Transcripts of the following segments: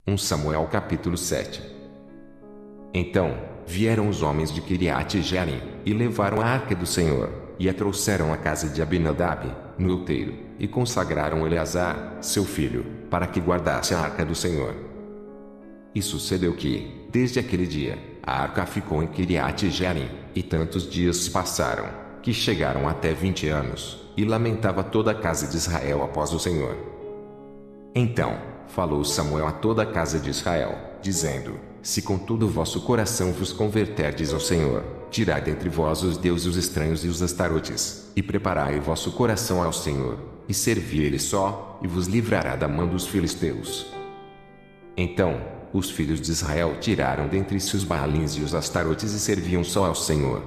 1 Samuel capítulo 7. Então vieram os homens de Quiriate-Jearim, e levaram a arca do Senhor, e a trouxeram à casa de Abinadab, no outeiro, e consagraram Eleazar, seu filho, para que guardasse a arca do Senhor. E sucedeu que, desde aquele dia, a arca ficou em Quiriate-Jearim, e tantos dias se passaram, que chegaram até 20 anos, e lamentava toda a casa de Israel após o Senhor. Então falou Samuel a toda a casa de Israel, dizendo: Se contudo o vosso coração vos converterdes ao Senhor, tirai dentre vós os deuses estranhos e os astarotes, e preparai vosso coração ao Senhor, e servi Ele só, e vos livrará da mão dos filisteus. Então os filhos de Israel tiraram dentre si os Baalins e os astarotes e serviam só ao Senhor.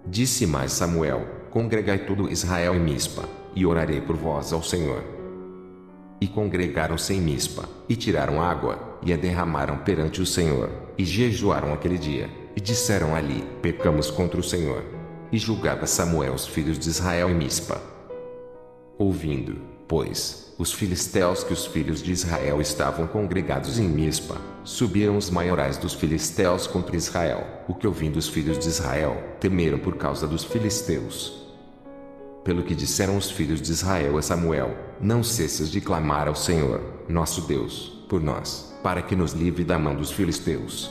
Disse mais Samuel: Congregai todo Israel em Mispa, e orarei por vós ao Senhor. E congregaram-se em Mispa, e tiraram água, e a derramaram perante o Senhor, e jejuaram aquele dia, e disseram ali: Pecamos contra o Senhor. E julgava Samuel os filhos de Israel em Mispa. Ouvindo, pois, os filisteus que os filhos de Israel estavam congregados em Mispa, subiram os maiorais dos filisteus contra Israel, o que ouvindo os filhos de Israel, temeram por causa dos filisteus. Pelo que disseram os filhos de Israel a Samuel: Não cesses de clamar ao Senhor, nosso Deus, por nós, para que nos livre da mão dos filisteus.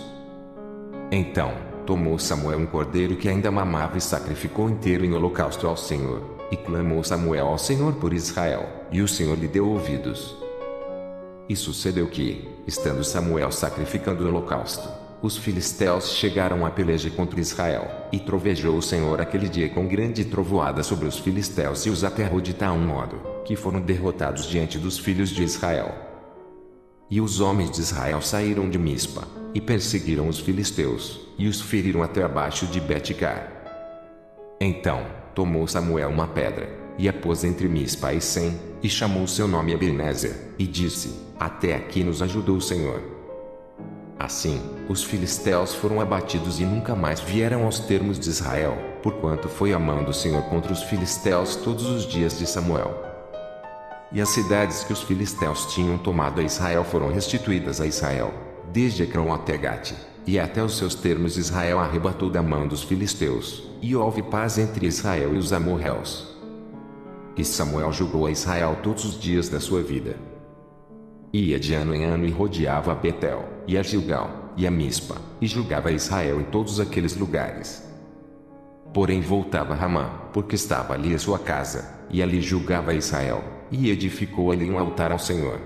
Então tomou Samuel um cordeiro que ainda mamava e sacrificou inteiro em holocausto ao Senhor, e clamou Samuel ao Senhor por Israel, e o Senhor lhe deu ouvidos. E sucedeu que, estando Samuel sacrificando o holocausto, os filisteus chegaram a peleja contra Israel, e trovejou o Senhor aquele dia com grande trovoada sobre os filisteus e os aterrou de tal modo, que foram derrotados diante dos filhos de Israel. E os homens de Israel saíram de Mispa, e perseguiram os filisteus, e os feriram até abaixo de Bet-car. Então tomou Samuel uma pedra, e a pôs entre Mispa e Sem, e chamou seu nome Ebenezer, e disse: Até aqui nos ajudou o Senhor. Assim, os filisteus foram abatidos e nunca mais vieram aos termos de Israel, porquanto foi a mão do Senhor contra os filisteus todos os dias de Samuel. E as cidades que os filisteus tinham tomado a Israel foram restituídas a Israel, desde Ecrón até Gate, e até os seus termos Israel arrebatou da mão dos filisteus, e houve paz entre Israel e os amorreus. E Samuel julgou a Israel todos os dias da sua vida. Ia de ano em ano e rodeava a Betel, e a Gilgal, e a Mispa, e julgava Israel em todos aqueles lugares. Porém voltava a Ramá, porque estava ali a sua casa, e ali julgava Israel, e edificou ali um altar ao Senhor.